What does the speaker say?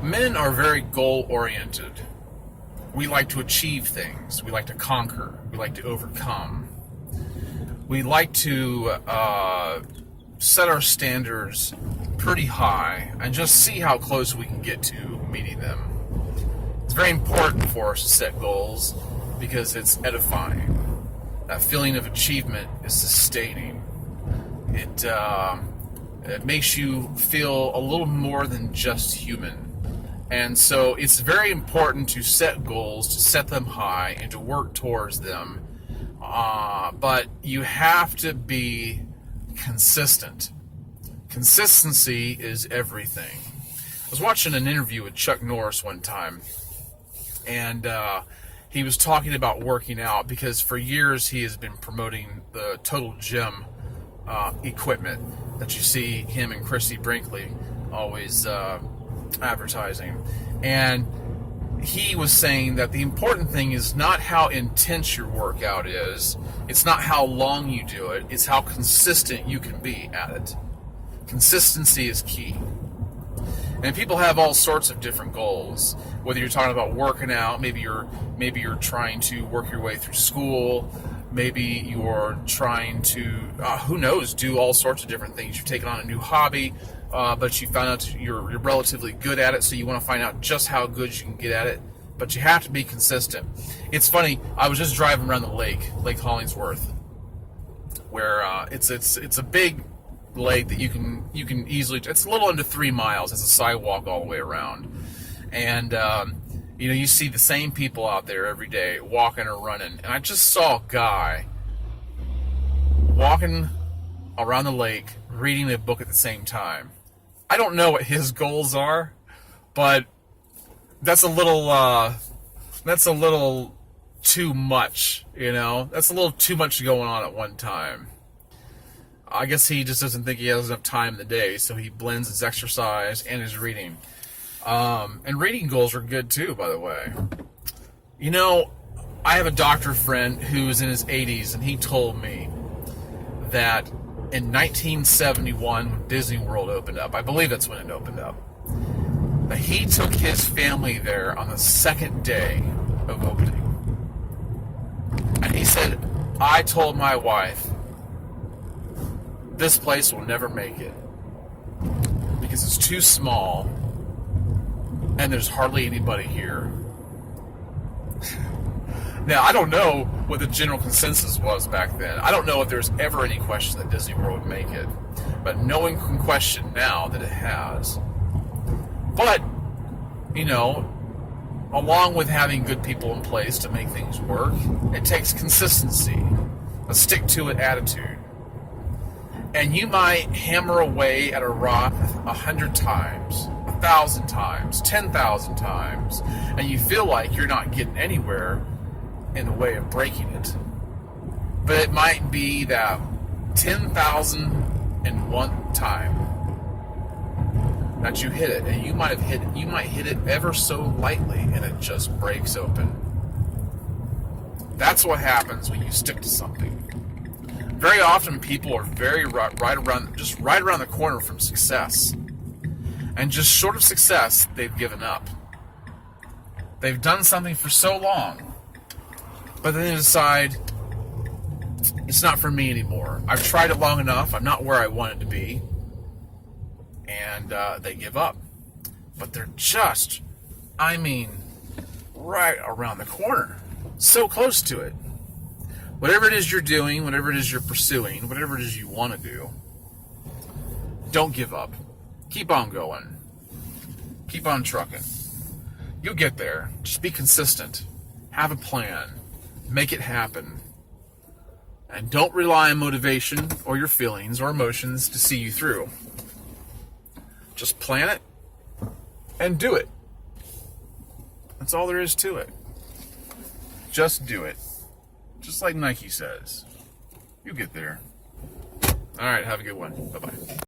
Men are very goal-oriented. We like to achieve things. We like to conquer. We like to overcome. We like to set our standards pretty high and just see how close we can get to meeting them. It's very important for us to set goals because it's edifying. That feeling of achievement is sustaining. It makes you feel a little more than just human. And so it's very important to set goals, to set them high, and to work towards them. But you have to be consistent. Consistency is everything. I was watching an interview with Chuck Norris one time, and he was talking about working out because for years he has been promoting the Total Gym equipment that you see him and Chrissy Brinkley always advertising. And he was saying that the important thing is not how intense your workout is, it's not how long you do it, it's how consistent you can be at it. Consistency is key. And people have all sorts of different goals. Whether you're talking about working out, maybe you're trying to work your way through school, maybe you're trying to, who knows, do all sorts of different things. You're taking on a new hobby, but you found out you're relatively good at it, so you want to find out just how good you can get at it. But you have to be consistent. It's funny, I was just driving around the Lake Hollingsworth, where it's a big lake that you can easily, it's a little under 3 miles. It's a sidewalk all the way around. And you see the same people out there every day walking or running. And I just saw a guy walking around the lake reading a book at the same time. I don't know what his goals are, but that's a little too much, That's a little too much going on at one time. I guess he just doesn't think he has enough time in the day, so he blends his exercise and his reading. And reading goals are good too, by the way. I have a doctor friend who's in his 80s, and he told me that in 1971, when Disney World opened up, I believe that's when it opened up, that he took his family there on the second day of opening. And he said, I told my wife, this place will never make it because it's too small and there's hardly anybody here. Now, I don't know what the general consensus was back then. I don't know if there's ever any question that Disney World would make it. But no one can question now that it has. But, along with having good people in place to make things work, it takes consistency, a stick-to-it attitude. And you might hammer away at a rock 100 times, 1,000 times, 10,000 times, and you feel like you're not getting anywhere in the way of breaking it. But it might be that 10,001 time that you hit it, and you might hit it ever so lightly, and it just breaks open. That's what happens when you stick to something. Very often, people are right around the corner from success, and just short of success, they've given up. They've done something for so long, but then they decide, it's not for me anymore. I've tried it long enough. I'm not where I wanted to be. And they give up. But they're just, right around the corner. So close to it. Whatever it is you're doing, whatever it is you're pursuing, whatever it is you want to do, don't give up. Keep on going. Keep on trucking. You'll get there. Just be consistent. Have a plan. Make it happen. And don't rely on motivation or your feelings or emotions to see you through. Just plan it and do it. That's all there is to it. Just do it. Just like Nike says. You get there. All right, have a good one. Bye-bye.